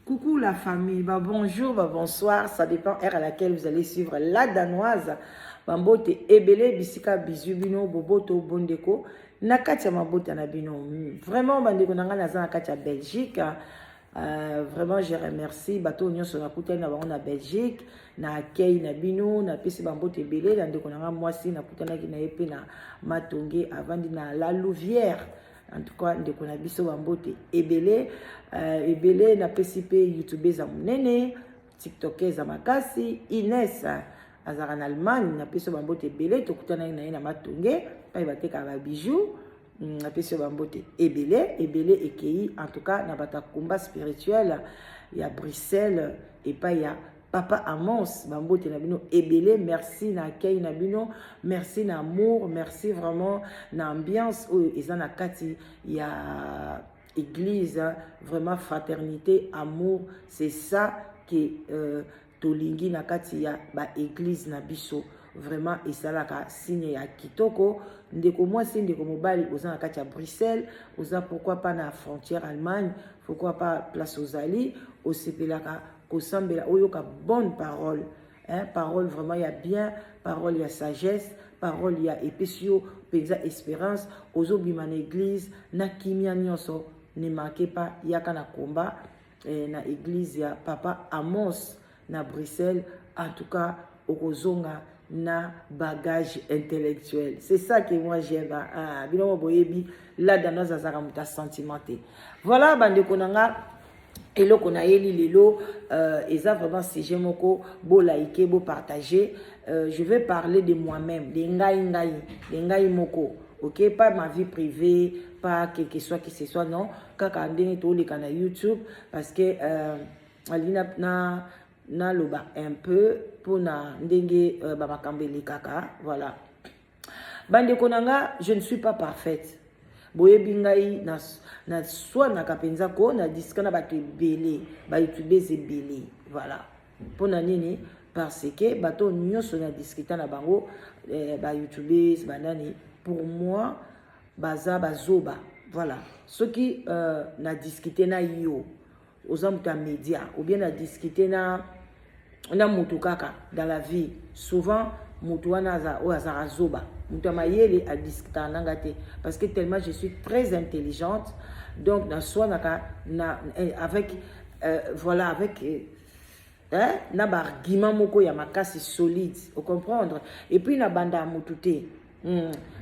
Coucou la famille, bonjour, bonsoir, ça dépend heure à laquelle vous allez suivre la danoise. Bambote ebele bisika bizubino boboto bondeko nakati ya mabota na bino. Vraiment bandeko nanga naza na kati ya Belgique. Vraiment je remercie bato nyonso na kutani na bango na Belgique na accueil na bino na pesi bambote ebele na ndeko nanga mwasi na kutanaki na yepe na Matonge avandi na La Louvière. En tout cas, ndeko na biso bambote ebele ebele na PCP YouTube za munene, TikTok za makasi, Ines azara na Allemagne na peso bambote ebele tokutana na ye na Matonge pa bateka ba bijoux na peso bambote ebele ekei en tout cas na bata combat spirituel ya Bruxelles et pas ya Papa Amos, bambote na bino ebele, merci na accueil na bino, merci na amour, merci vraiment na ambiance où ils na kati ya église, vraiment fraternité, amour, c'est ça qui tolingi na kati ya ba église na biso. Vraiment esalaka signe ya kitoko ndeko mwasi ndeko mobali oza na kati ya Bruxelles, oza pourquoi pas na frontière Allemagne, pourquoi pas place Ozali, osepelaka kosambela oyoka bonne parole, hein, parole vraiment ya bien, parole ya sagesse, parole ya epesio penza espérance ozobima na église na kimia nyonso. Ne manquez pas yaka na combat na église ya Papa Amos na Bruxelles. En tout cas okozonga na bagage intellectuel, c'est ça que moi j'aime. Binomo boyebi la danoise azaka muta sentimenté. Voilà bandeko nanga eloko na yeli lelo eza vraiment sujet moko bo liker bo partager. Je vais parler de moi-même, de ngai moko, ok, pas ma vie privée, pas quelque chose qui ce soit, non, kaka ndenge to le kana YouTube parce que alina na loba un peu pour na ndenge ba makambeli kaka, voilà. Bande konanga, je ne suis pas parfaite. Boye bingai na soit na kapenza ko na diska na bato ebele ba youtubers ebele, voilà. Pona nini parce que bato nyonso na discuter na bango ba youtubers banani pour moi baza bazoba, voilà. Ce qui na discuter na yo aux hommes de médias ou bien na discuter na mutu kaka dans la vie, souvent mutu wana za zoba mutu mayele a discuter nangate parce que tellement je suis très intelligente, donc na soit na avec voilà avec na ba argument moko ya makasi solide, au comprendre, et puis na banda mutu te.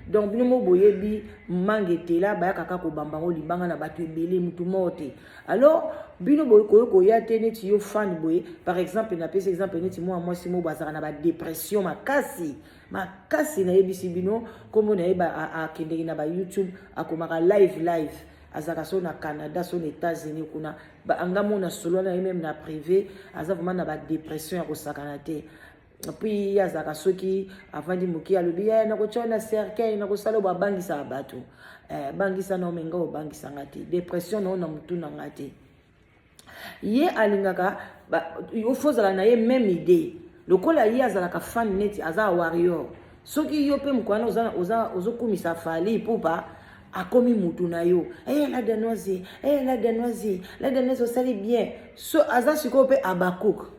Donc bino mo boyebi mangete la ba kaka ko bambango libanga na batu ebele mutu mote. Alors bino boy ko ya tene ti yo fan boye, par exemple na pese exemple neti moi si mo bazara na ba dépression makasi na ebisi bino comme na eba a kende na ba YouTube akomaka live azaka so na Canada, so na États-Unis kuna ba angamo na solo na même na privé aza vraiment na ba dépression ya kosakana te. Puis azaka soki avandi moki alobi na kochona cercueil na kosala ba bangisa bato bangisa no menga o bangisa ngati dépression no na mutu na ngati ye alingaka yo fozala na ye même idée lokola ye azalaka fan net aza warrior soki yo pe mukwana ozokumisa fali pupa akomi mutu na yo la danoise osali bien so aza siko pe abakuk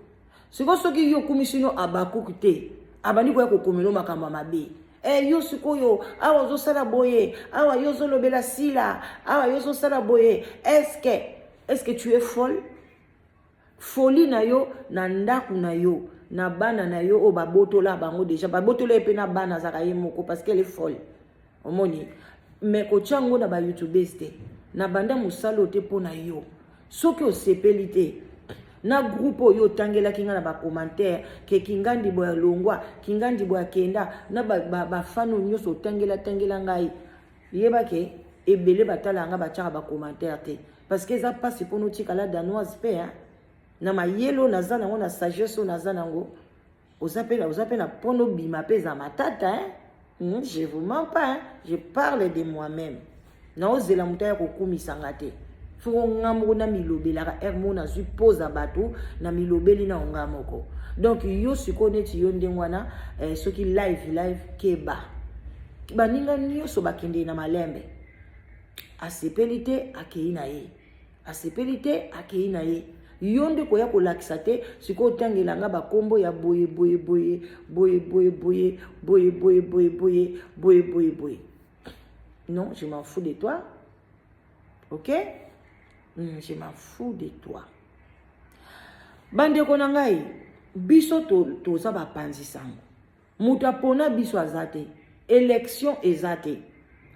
siko soki yo kumisino abakuk te abandi ko komelo makamba mabe yo siko yo awa zo sala boye awa yo zo lobela sila awa yo zo sala boye. Est-ce que tu es folle? Folie na yo na ndaku na yo na bana na yo o babotola bango déjà babotola epe na bana zaka ye moko parce qu'elle est folle omoni. Mais ko chango na ba youtubers te na banda musalo te pona yo soki o sepelite na groupe yo tangela kinga na ba commentaire ke kingandi boya longwa kingandi boya kenda na ba fano nyoso tangela ngai yeba ke ebele batala nga ba chaka ba commentaire te parce que ça passe pour nous tika la danoise pe hein na mayelo naza nango na sagesse naza nango ozapena pono bima pe za matata hein. Je vous mens pas, hein? Je parle de moi-même. Na ozela mutaya kokumisa ngate. Foko ngambo na milobela ka ermo na suppose bato na milobeli na ngamoko. Donc yo sikone ti yo ndengwana soki live keba. Baninga nyoso bakende na malembe. Asepelite akei na ye. yonde koya kolakisa te siko otangelanga bakombo ya boye boye boye boye boye boye boye boye boye boye boye boye boye. Non, je m'en fous de toi. Ok? Je m'en fous de toi. Bande konangai, biso toza bapanzi sango. Muta pona biso azate. Élection ezate.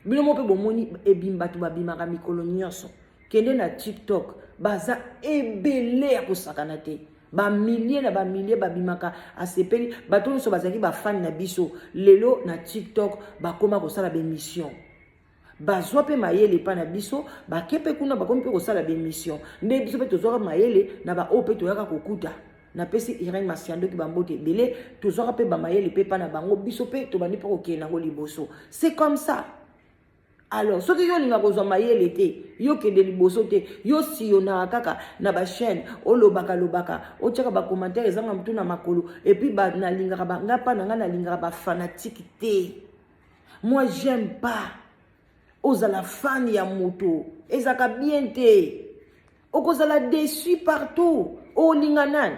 Bino mope bomoni ebimbatu babimaka mikolo nyonso. Kende na TikTok, baza ebele ya kosakana te. Ba milliers na ba milliers babimaka asepeli bato nyonso bazaki ba fan na biso. Lelo na TikTok bakoma kosala ba émission. Bazwa pe mayele pa na biso, bakepe kuna bakomi pe kosala ba émission. Nde biso pe tozwaka mayele na ba ope toyaka kokuta. Na pesi Irene Masiando ki bambote belé, tozwaka pe ba mayele pe pa na bango biso pe to bandi pe kokende nango liboso. C'est comme ça. Alors, ce que yo linga kozwa mayele te, yo kende liboso te, yo siyona kaka na ba chaîne, o lobaka lobaka, o tchaka ba commentaire ezanga mtu na makolo, et puis ba na linga ba ngapa na nga na linga ba fanatique te. Moi j'aime pas. Ozala fan ya moto, ezaka bien te. Okozala déçu partout, o linga nan.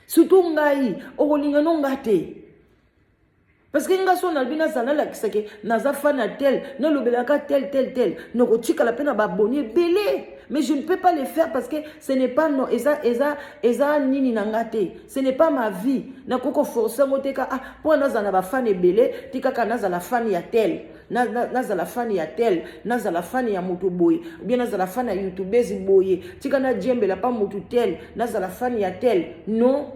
Surtout ngai, o linga no ngate. Parce que nga son albina sana la kisake naza fana tel, na lobelaka tel tel tel, no ko tika la pena ba abonné belé. Mais je ne peux pas le faire parce que ce n'est pas non eza nini nangate. Ce n'est pas ma vie. Na koko forcer ngoteka ah pour naza na ba fan belé, tika ka naza la fan ya tel. Naza la fan ya tel, naza la fan ya moto boy, ou bien naza la fan ya youtubers boy, tika na djembe la pas moto tel, naza la fan ya tel. Non.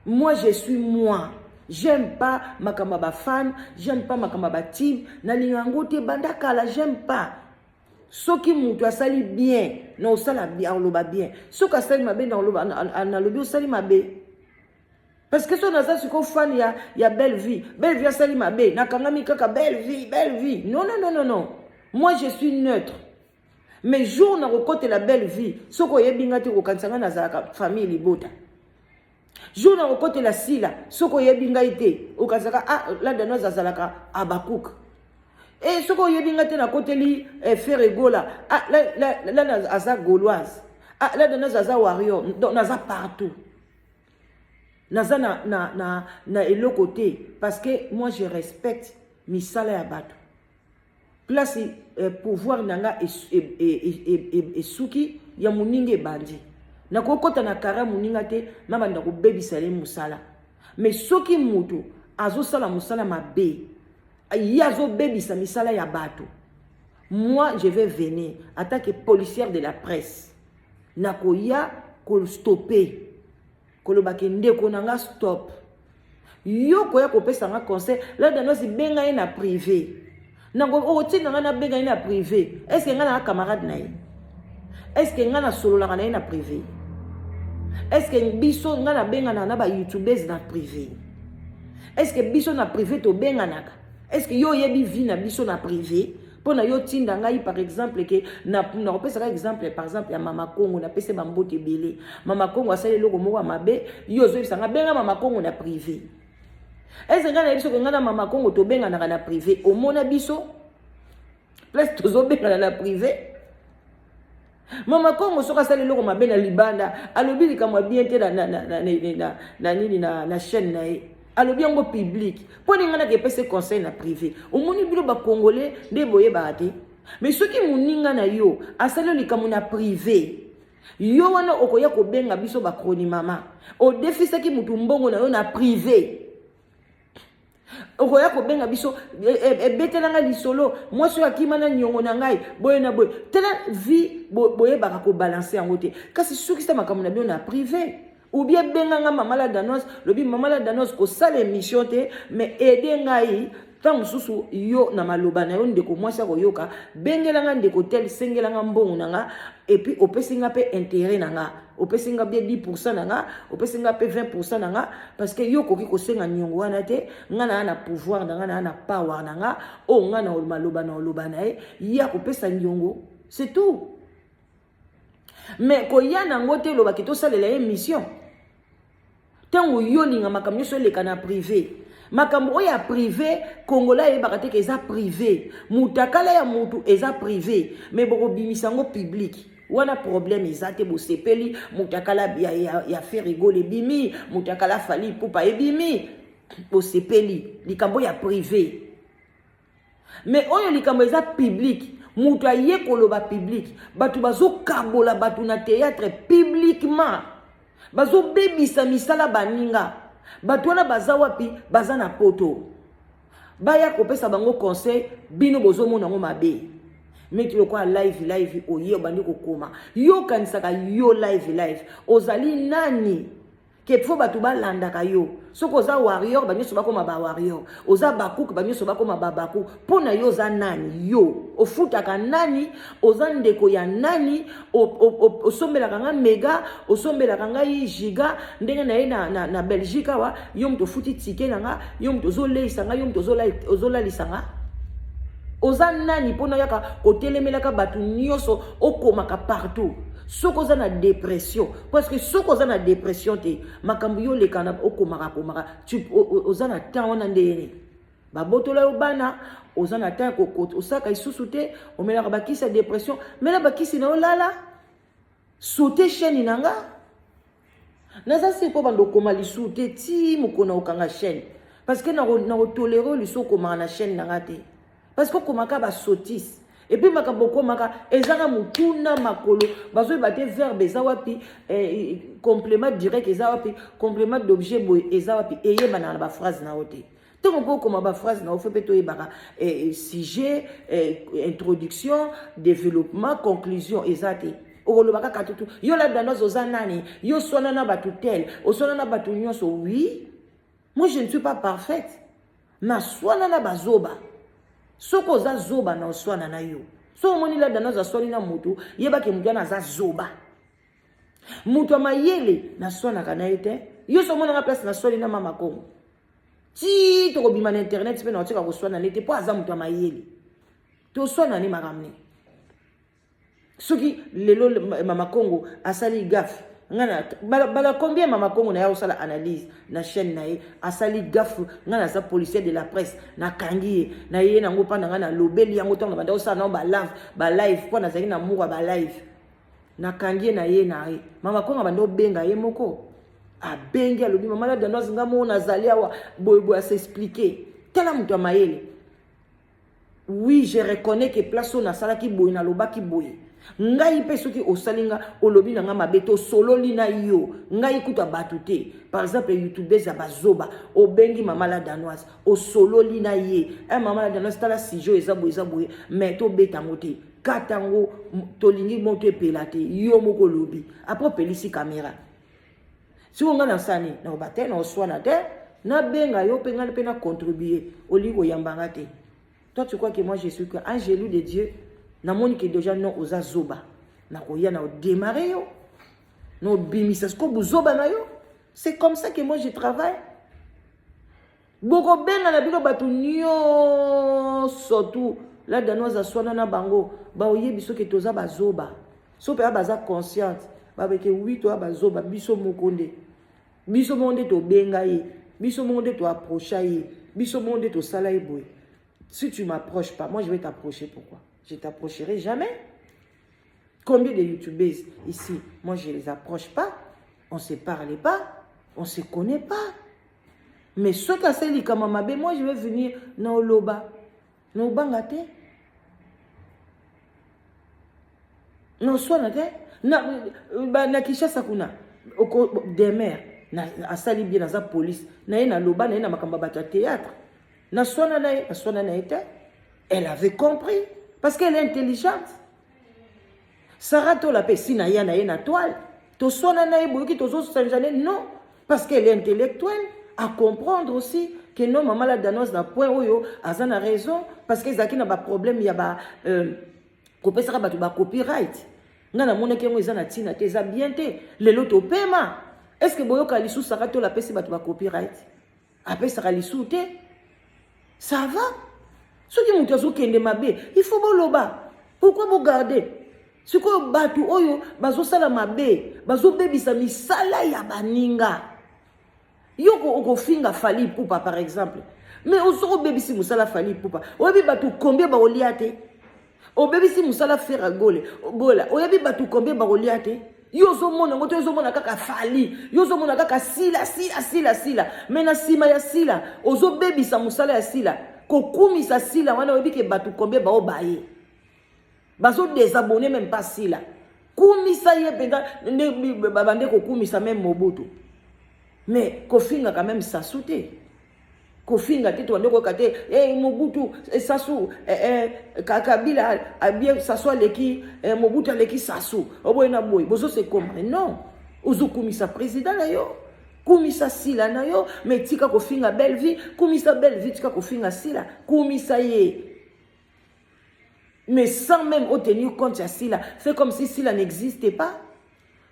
Moi je suis moi. J'aime pas makamaba fan, j'aime pas makamaba team, na lingangote bandakala, j'aime pas. Soki mutu asali bien, na osala bien, oloba bien. Soki asali mabe na oloba na lobi osali mabe. Parce que son asa siko fan ya belle vie asali mabe, na kangami kaka belle vie. Non non non non non. Moi je suis neutre. Mais jour na kokote la belle vie, soko yebinga te ko kansanga na zaka famille libota. Jour na kokote la sila, soko yebinga ite, okazaka ah la danoise azalaka Abakouk. Et soko yebinga te na kote li Ferregola, ah la aza gauloise. Ah la danoise aza warrior, donc naza partout. Naza na eloko te parce que moi je respecte misala ya bato. Place pouvoir nanga et suki ya muninge bandi. Na kokota na kara muninga te na banda ko bebisa le musala. Mais soki mutu azo sala musala mabe, yazo bebisa misala ya bato. Moi je vais venir en tant que policière de la presse. Na koya ko stopper. Kolobake ndeko nanga stop. Yo koya ko pesa nga conseil, la danoisi benga na privé. Nango oti nanga na benga na privé. Est-ce que nga na camarade na ye? Est-ce que nga na solo la na privé? Est-ce que biso nga na benga na ba youtubers na privé? Est-ce que biso na privé to benga naka? Est-ce que yo yebi vi na biso na privé? Pona yo tinda ngai par exemple que na repesa exemple par exemple ya Mama Congo na pese bambote belé. Mama Congo asali loko moko mabe, yo zo bisanga benga Mama Congo na privé. Est-ce que nga na biso nga na Mama Congo to benga na privé? O mona biso place to zo benga na privé. Mama Congo soka sali loko mabe na libanda, alobi likamwa bien te na chaîne na ye. Alors bien au public. Pour les gens qui pèsent conseil na privé. Au moni bilo ba congolais de boye baate. Mais ceux qui muninga na yo, asalo li kamuna privé. Yo wana okoya ko benga biso ba kroni mama. O déficit ki mutu mbongo na yo na privé. Okoya ko benga biso betelanga li solo. Moi so akima na nyongo na ngai, boye na boye. Tela vie boye ba ko balancer en côté. Kasi soki sa makamuna bio na privé. Ou bien benganga mama la danos, lobi mama la danos ko sala émission te, mais aider ngai tant susu yo na maloba na yo ndeko mwasi ko yoka, bengelanga ndeko tel sengelanga mbongo nanga et puis opesinga pe intérêt nanga, opesinga bien 10% nanga, opesinga pe 20% nanga parce que yo koki ko senga nyongo wana te, ngana na pouvoir nanga na power nanga, o ngana maloba na loba na e, ya kopesa nyongo, c'est tout. Mais ko yana ngote lo bakito salela émission. Tango yo linga makamyo so le kana privé. Makambo ya privé, Congolais e bakate ke za privé. Mutakala ya mutu eza privé, mais boko bimisango public. wana problème ezate bosepeli mutakala ya fait rigoler bimi mutakala fali pupa ebimi bosepeli likambo ya privé mais oyo likambo eza public mutu aye koloba public batu bazokabola batu na théâtre publiquement bazobebisa misala baninga batu wana baza wapi baza na poto baya kopesa bango conseil bino bozomona ngo mabe mais tu quoi live oye obandi kokoma yo kanisaka yo live ozali nani ke fo batu balandaka yo soko oza warrior banyoso bakoma ba warrior oza bakuku banyoso bakoma ba baku pona yo oza nani yo ofutaka nani oza ndeko ya nani osombelaka nga mega osombelaka nga giga ndenge na ye na Belgique wa yo mto futi tike na nga yo mto zoleisa nga yo mto ozolalisa nga oza nani pona yaka kotelemelaka batu nyonso okomaka partout soko za na dépression parce que soko za na dépression te makambu yo lekana okomaka tu oza na temps wana ndene babotola yo bana oza na temps osaka isusu te omelaka bakisi ya dépression mela bakisi na olala saute chaîne nanga naza siko bando koma lisu te ti mokona okanga chaîne parce que na toléré lisu koma na chaîne nanga te parce que komaka ba sotis et puis makambo komaka ezanga mutuna makolo bazo baté verbe ezawapi complément direct ezawapi complément d'objet boy ezawapi eyeba na ba phrase na ote tant qu'on comme ba phrase na ofé peto ebaka sujet introduction développement conclusion ezate okolobaka katutu yo la danoise ozanani yo sona na batu tel osona na batu nyonso oui moi je ne suis pas parfaite na sona na bazoba soko za zoba na oswana na yo so moni la danoise aswani na mutu yebaki mutu na za zoba mutu amayele na swana kana ete yo so mona na place na swali na mama kongo ti to bima na internet pe na otika ko swana nete po aza mutu amayele to swana ni makamne soki lelo mama kongo asali gaffe ngana bala combien mama kongo na ya osala analyse na chaîne na ye asali gaffe ngana za policier de la presse na kangi na ye na ngopa ngana lobeli yango tonga banda osala na ba live po na zaki na muwa ba live na kangi na ye na ye mama kongo banda obenga ye moko abengi alobi mama la danoise ngamo na zali awa boybo a s'expliquer tela mutu amayele oui je reconnais que place on a sala ki boy na loba ki boy ngai pe soki osalinga olobi na nga mabeto solo lina yo ngai kuta batute par exemple youtubers ya bazoba obengi mama la danoise o solo lina ye mama la danoise tala sijo ezabo mais to betango te katango tolingi moto epela te yo moko lobi après pelisi caméra si on ngana sani na obate na oswana te na benga yo pe ngana pe na contribuer oliko yambanga te. Toi tu crois que moi je suis un jaloux de Dieu? Na moni que déjà non oza zoba na koya na démarrer yo no bimisa sko buzoba na yo. C'est comme ça que moi je travaille. Boko benga na bino batu nyo surtout la danoise swana na bango ba oyebi so que toza bazoba so pe baza consciente ba beke oui to bazoba biso mokonde to benga ye biso monde to approcher ye biso monde to sala ye boy. Si tu m'approches pas, moi je vais t'approcher. Pourquoi? Je t'approcherai jamais. Combien de youtubeurs ici, moi je les approche pas, on ne se parle pas, on ne se connaît pas. Mais ceux qui ont dit comme mabe, moi je vais venir dans loba, dans bangate, dans soinate, na Kinshasa kuna, des mères, na asali bien dans la police, na loba, na makamba bata théâtre. Na sona na été, elle avait compris parce qu'elle est intelligente. Sarah to la pesi na ya na toile. To sona na boyoki to zo sanjane non parce qu'elle est intellectuelle à comprendre aussi que non maman la danoise na point oyo azana raison parce que zaki na ba problème ya ba kopesa ba copyright. Ngana mona ke ngo ezana tina te za bien te lelo to pema. Est-ce que boyoka lisu Sarah to la pesi ba copyright? Après Sarah lisu te ça va? Ce qui m'a kende mabe, il faut boloba. Pourquoi vous gardez? Ce que batu oyo bazo sala mabe, bazo bebisa misala ya baninga. Yoko oko finga fali poupa par exemple. Mais on soro bebisi musala fali poupa. Obi batu combien ba oliate? obebisi musala faire gola oyebi batu combien bakolia te yo ozomona ngo to ozomona kaka fali yo ozomona kaka sila mais na sima ya sila ozobebisa musala ya sila kokumisa sila wana oyebi ke batu combien baobaye bazo désabonner même pas sila kumisa ye penga babande kokumisa même Mobutu mais kofinga quand même Sassou te kofinga te to ndeko kate Mobutu Sassou Kabila abie Sassou leki Mobutu leki Sassou oboy na boy bozo se comprendre non ozokumisa président na yo kumisa sila na yo mais tika kofinga belle vie kumisa belle vie tika kofinga sila kumisa ye mais sans même tenir compte de Sila, fait comme si Sila n'existait pas.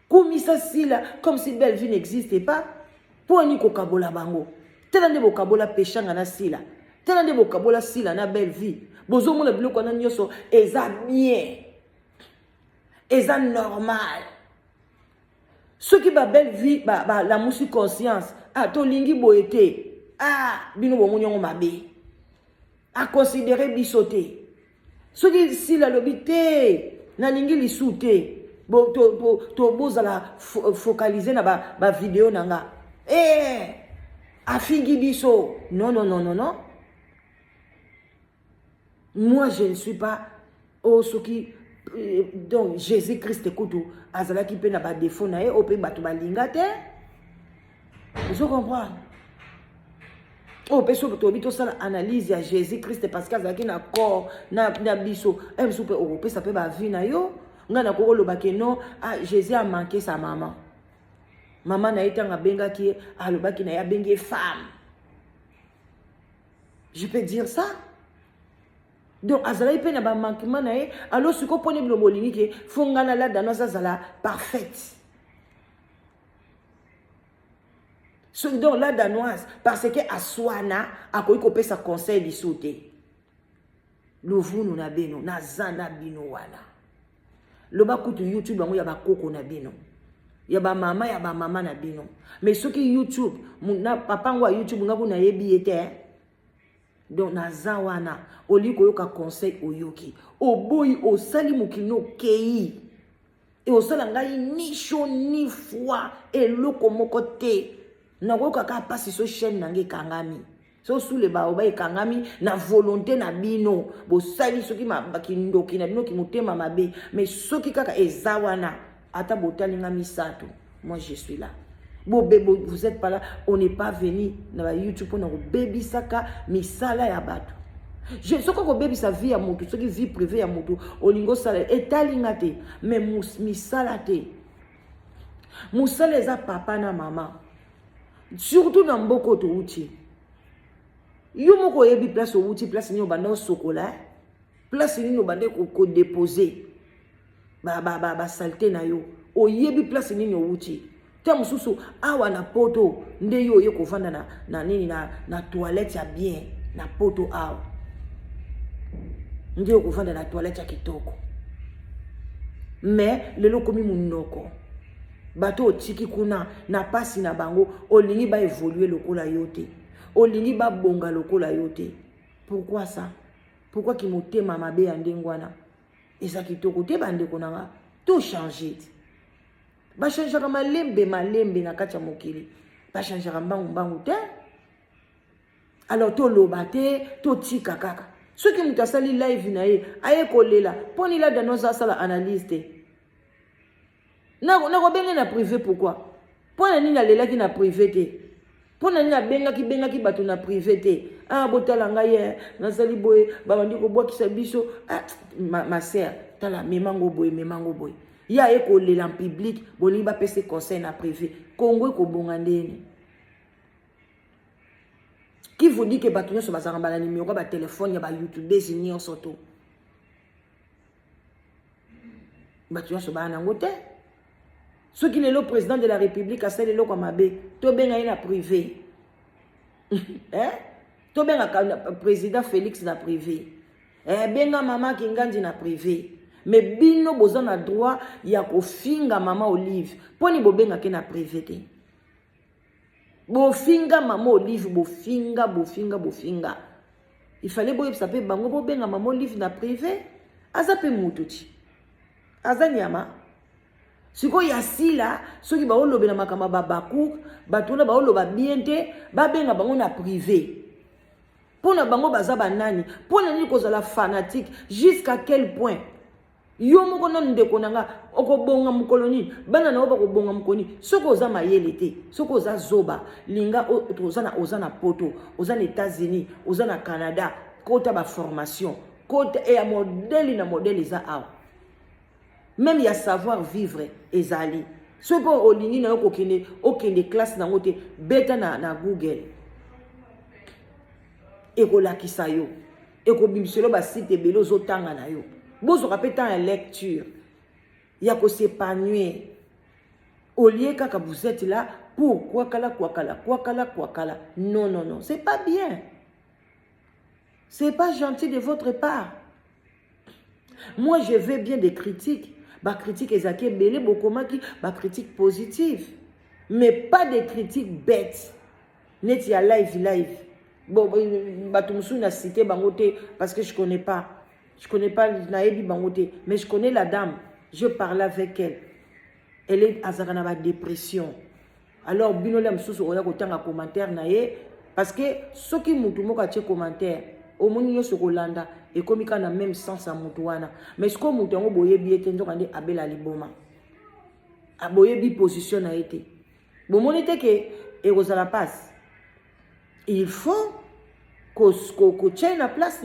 Kumisa Sila, comme si belle vie n'existait pas. Pour ni kokabola bango. Telande bokabola péchanga na Sila. Telande bokabola Sila na belle vie. Bozo mo le biloko na nyoso eza bien. Eza normal. Ceux qui ba belle vie la musu conscience. Ah to lingi boete. Ah bino bo munyongo mabe. A considérer bisoté. Ce qui si la lobité na lingi li souté bo to bozala focaliser na ba vidéo nanga afingi biso non moi je ne suis pas ce qui donc Jésus Christ kutu azala ki pe na ba défaut na e o pe batu balinga te vous comprenez. Oh, personne qui a ça analyse à Jésus Christ parce qu'il y a un corps, na biso, un soupe européen, ça peut pas vivre na yo. On a encore le baké non, Jésus a manqué sa maman. Maman n'a été en benga qui a le baké n'a benga femme. Je peux dire ça. Donc azala ipe na ba manquement na e, alors ce qu'on pone blomo lingi ke fongana la danoza zala parfaite. Donc la danoise, parce que Aswana a koupé sa conseil de sauter. Louvou nous na beno, na zana bino wana. Loba kutu YouTube bango ya ba koko na beno. Ya ba mama na beno. Mais ce qui YouTube, na papa ngwa YouTube ngabu na yebi ete. Donc na zawana, oli koyoka conseil oyoki. O boy o sali mukino kei. Et o sala ngai ni chaud ni froid et loko moko te. Na kaka pasi so chaîne nange kangami so sous le ba oba kangami na volonté na bino bo sali soki mabaki ndoki na bino ki mutema mabe mais soki kaka ezawana ata botalinga misato moi je suis là bebo vous êtes pas là on n'est pas venu na YouTube pour na baby saka misala ya bato je soko ko baby sa vie ya mutu soki vie privée ya mutu olingo sala etalinga te mais misala te musala eza papa na mama. Surtout dans beaucoup de outils. Yo moko yebi place au outil place ni obanda sokola place ni obanda ko déposer ba saleté na yo o yebi place ni outil tem susu awa na poto nde yo ye ko vanda na nini na toilette ya bien na poto awa nde yo ko vanda na toilette ya kitoko mais lelo komi munoko bato tiki kuna na pasi na bango olingi ba évoluer lokola yote olingi ba bonga lokola yote. Pourquoi ça? Pourquoi ki motema mabe ya ndengwana eza kitoko te bande konanga tout changer ba changer malembe na kati ya mokili ba changer mbangu te alors to lobate to tika kaka ceux qui mutasali live na ye aye kolela poni la danoza sala analyse te. Na benga na privé pourquoi? Pour na nina lela ki na privé te. Pour na nina benga ki bato na privé te. Ah botala ngaye na sali boye babandi ko boa ki sa biso ma sœur tala memango boye. Ya eko lela en public boli ba pese conseil na privé. Kongo ko bonga ndeni. Qui vous dit que bato nyo so bazanga bala numéro ba téléphone ya ba YouTube ni en soto. Bato nyo so ba na ngote. Ceux qui sont le président de la République a celle comme abbé, to benga na privé. Hein? To benga président Félix na privé. Benga maman Kingandi na privé. Mais bino bozo na droit ya ko finga maman Olive. Poni bo benga ke na privé te. Bo finga maman Olive, bo finga. Il fallait bo yebisa pe bango bo benga maman Olive na privé. aza pe mututi aza nyama siko ya sila soki baolobe na makama babaku batuna baoloba bien te babenga bango na privé pona bango baza banani pona nini kozala fanatique jusqu'à quel point yo moko nanu ndeko nanga okobonga mokolo nini bana na yo bakobonga mokoni soki oza mayele te soki oza zoba linga oza na poto oza na États-Unis oza na Canada kota baformation kota ya modele na modele eza awa même ya savoir vivre ezali soki mpo olingi na yo okende classe nango te beta na Google ekolakisa yo ekobimiselo basite ebele ozotanga na yo bozoka pe temps ya lecture ya s'épanouir au lieu kaka vous êtes là pour kwakala non non non c'est pas bien, c'est pas gentil de votre part. Moi je veux bien des critiques, ba critique ezaki belé bokomaki ba critique positive, mais pas des critiques bêtes net ya live bon batumsu na cité bangote parce que je connais pas Naebi Bangote, mais je connais la dame. Je parle avec elle. Elle est à la dépression. Alors, Binola Msoussou, on a un commentaire, parce que ceux qui m'ont dit commentaire, au moins, ils sont Rolanda, et comme ils ont le même sens à Moutouana. Mais ce qu'on m'a dit, c'est que Abel Aliboma. Aboyebi position a été. Bon, mon était que, et vous la passe. Il faut qu'on tienne la place,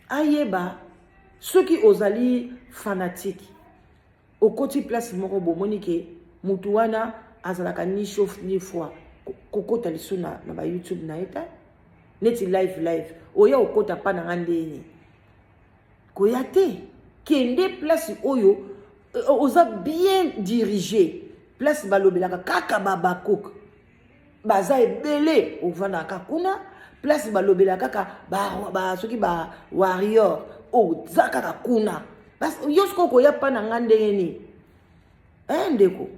ayeba ceux qui osali fanatique au côté place moko bomonike mutuana azalaka ni chauffe ni fois kokota lisuna na ba YouTube na eta neti live oya okota pa na ngandeni koyate kende place oyo oza bien dirigé place balobelaka kaka babakok baza ebele ovanda kakuna place balobela kaka soki ba warrior o zaka kuna bas yosko ko ya pa na ngandenge ni ndeko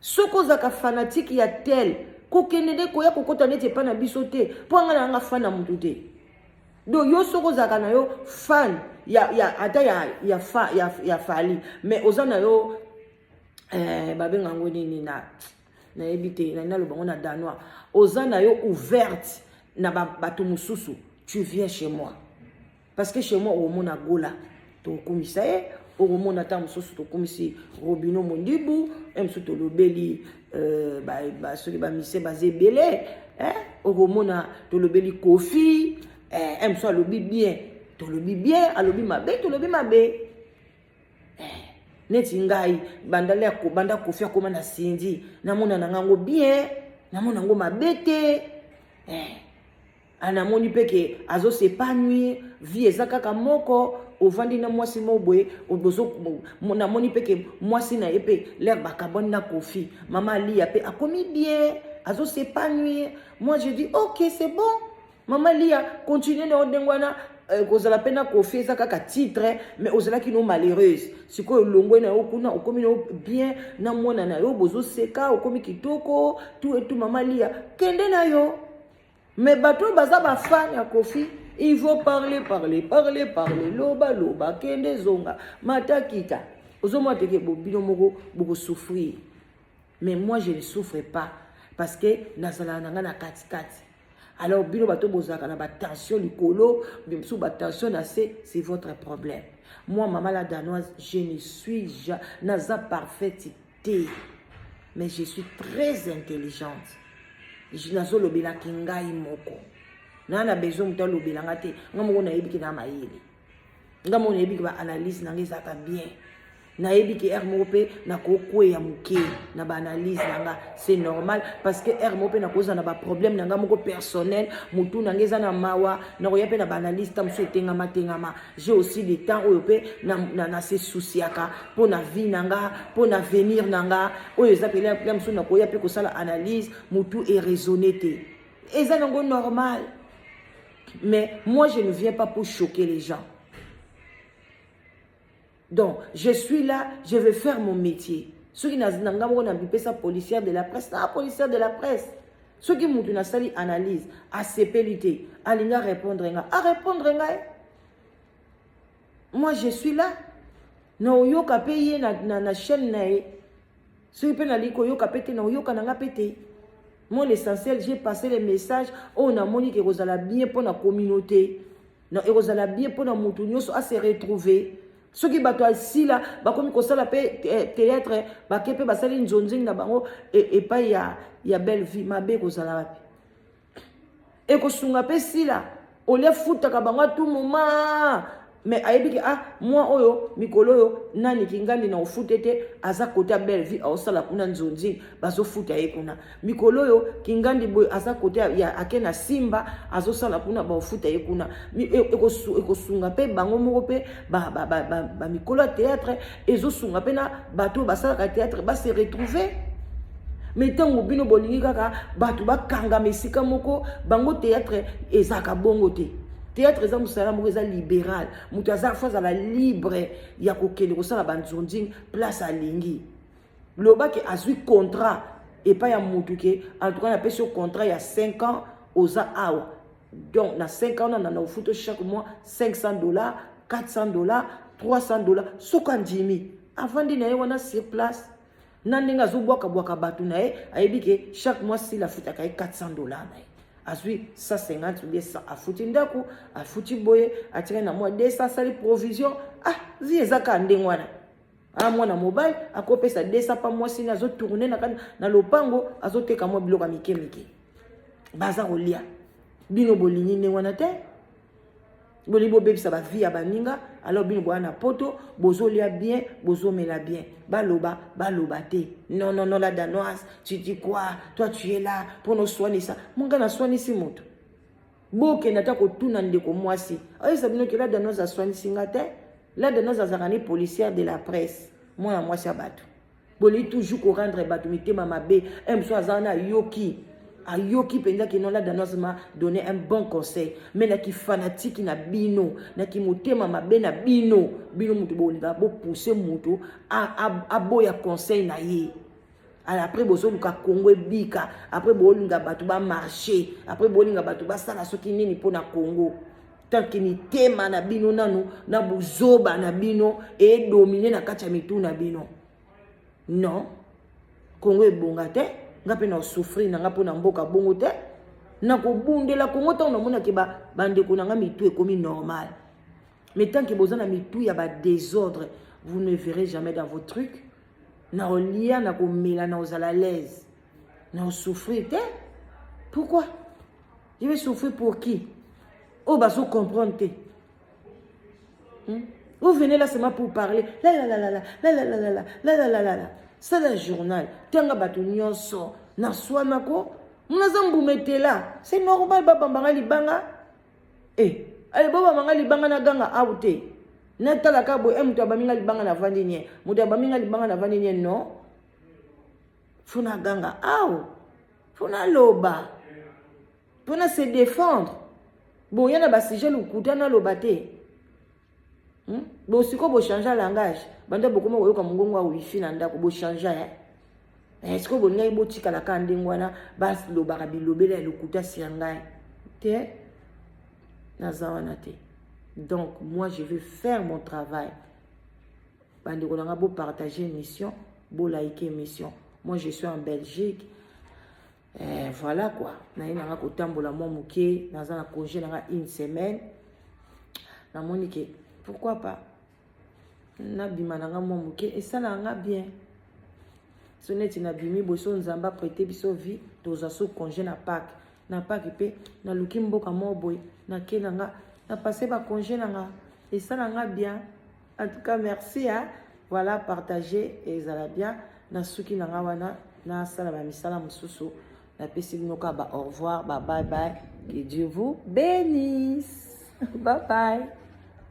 soko zaka fanatique ya tel ko kenede ko ya kokota nete pa na bisote po ngana nga fana mutu te do yosoko zaka na yo fan ya ata ya fali mais ozana yo babenga ngoni ni na ebite na lo bango na danois ozana yo ouverte na bato mususu tu viens chez moi parce que chez moi au mona gola to komisa au mona ta mususu to komisi Robino Mondibu emsu to lobeli soki ba mise basé belé au mona to lobeli Kofi emsu alobi bien to lobi bien alobi mabe to lobi mabe neti ngai bandale ko banda Kofi akoma na sindi na mona nango bien na mona ngo mabete anamoni peke azo s'épanouir vie ezaka kamoko ovandi na mwasi moboye obozo na moni peke mwasi na epe l'air bakabon na Kofi mama Lia pe akomi bien azo s'épanouir. Moi je dis OK c'est bon mama Lia continue na odengwana kozala pena Kofi ezaka ka titre mais ozala kino malheureuse siko longwe na okuna okomi no bien na mwana na yo bozo seka okomi kitoko tout et tout mama Lia kende na yo. Mais bateau baza ba fan ya Kofi, il faut parler, loba, kende zonga, matakita. Ozomo teke bobino moko boko souffrir. Mais moi je ne souffre pas parce que nazala nanga na kati. Alors bino bateau bozaka na ba tension likolo, bimsou ba tension na c'est votre problème. Moi maman la danoise, je ne suis jamais naza parfaite, mais je suis très intelligente. Je nazo lobela kingai moko na besoin muta lobela ngate ngamo na yebiki na mayele ngamo na yebiki ba analyse na ngezaka bien na yebiki moko na kokwe ya muke na ba analyse nanga c'est normal parce que moko na koza na ba problème na ngamo personnel mutu na ngeza na mawa na ko yape na ba analyse tam so tengama j'ai aussi des temps oyo pe na se souciaka pour na vie nanga pour na venir nanga oyo zapela plan so na ko yape ko sala analyse mutu et raisonner te eza nango normal. Mais moi je ne viens pas pour choquer les gens. Donc, je suis là, je vais faire mon métier. Ceux qui n'ont pas policière de la presse, policière de la presse. Ce qui m'a dit analyse, à CPLT, à répondre, à répondre. Moi, je suis là. Non, yo ka payer na chaîne na e. Ce qui na liko yo ka pété na yo ka na pété. Moi, l'essentiel, j'ai passé les messages. On a moni que vous allez bien pour la communauté. Non, et vous allez bien pour la moutonio à se retrouver. Ce qui bato ici là, bah comme ça la théâtre, bah kepe bah sali nzonzing na bango et pas ya belle vie, ma be vous allez. Et que sunga pe si là, on les fout à bango tout moment. Mais ayebi moi oyo mikolo yo nani kingandi na ofutete aza kota belle vie osala kuna nzonzi bazo futa ye kuna mikolo yo kingandi boy aza kota ya akena simba azo sala kuna ba ofuta ye kuna ekosunga pe bango moko pe ba mikolo théâtre ezo sunga pe na bato basala ka théâtre ba se retrouver. Mais tant que bino bolingi kaka bato ba kanga mesika moko bango théâtre ezaka bongo te. Théâtre est un libéral. Moutaza faza la libre. Ya kokele ko sala banzonding place à lingi. Loba qui a eu contrat et pas ya mutuke. En tout cas, on a payé ce contrat il y a 5 ans aux awa. Donc, na 5 ans, on a photo chaque mois $500, $400, $300. Sokan Jimmy. Avant de naïe, on a sur place. Nandenga zo boaka batu naïe. Ayebi que chaque mois, si la futa kaye $400 naïe. Azui 150 ou bien ça a foutu ndaku a foutu boye a tiré na moi 200 sali provision zi ezaka ndengwana mwana mobile a kopé ça 200 pa moi sina zo tourner na lopango azo teka moi biloko mike baza kolia bino bolingi ndengwana te bolibo bebisa ba vie ya baninga alors bino bwana poto bozolia bien bozomela bien baloba te non la danoise tu dis quoi toi tu es là pour nous soigner ça mon gars na soigner si moto boke nata ko tuna ndeko mwasi ay sabino que la danoise a soigner singa te la danoise azakani policière de la presse moi na mwasi abatu boli toujours ko rendre batu mitema mabe emso azana yoki ayoki penda que non la danoise m'a donné un bon conseil mais na ki fanatique na bino na ki motema mabe na bino mutu bolinga bo pousser mutu a boya conseil na ye après bozo luka Congo bika après bolinga batu ba marcher après bolinga batu ba sala soki nini po na Congo tant que ni tema na bino nanu na buzoba na bino et dominer na kacha mitu na bino non Congo e bongate ngape na souffrir na ngapo na mboka bongo te na ko bundela Congo ta na mona ke ba bande ko na nga mitu e komi normal mais tant que bozana mitu ya ba désordre vous ne verrez jamais dans vos trucs na olia na ko mela na ozala à l'aise na souffrir te pourquoi je vais souffrir pour qui oh bah so comprendre te vous venez là seulement pour parler la c'est le journal tanga batu nyonso na swana ko munazambu metela c'est normal baba mbanga libanga allez baba mbanga libanga na ganga outé na tala ka bo mutu abaminga libanga na vandi nye mutu abaminga libanga na vandi nye non funa ganga funa loba funa se défendre bon yana ba sujet lukuta na loba te bon siko bo changer langage banda bokoma koyoka mongongo wa wifi na ndako bo changer est-ce que bon ngai bo tika la kande ngwana bas lobaka bilobela lukuta siangai te nazawana te. Donc moi je vais faire mon travail bande ko nga bo partager émission bo liker émission moi je suis en Belgique voilà quoi na ina nga kotambola mo muke naza na congé na une semaine na monique pourquoi pas na bimananga mo muke et ça nga bien soneti na bimi boso nzamba prêter biso vie toza so congé na Pâques pe na luki mboka mo boy na kenanga na passer ba congé nanga et ça nga bien en tout cas merci voilà partager et ça bien na suki nanga wana na sala ba misala mususu na pesi binoka ba au revoir bye bye que Dieu vous bénisse bye bye.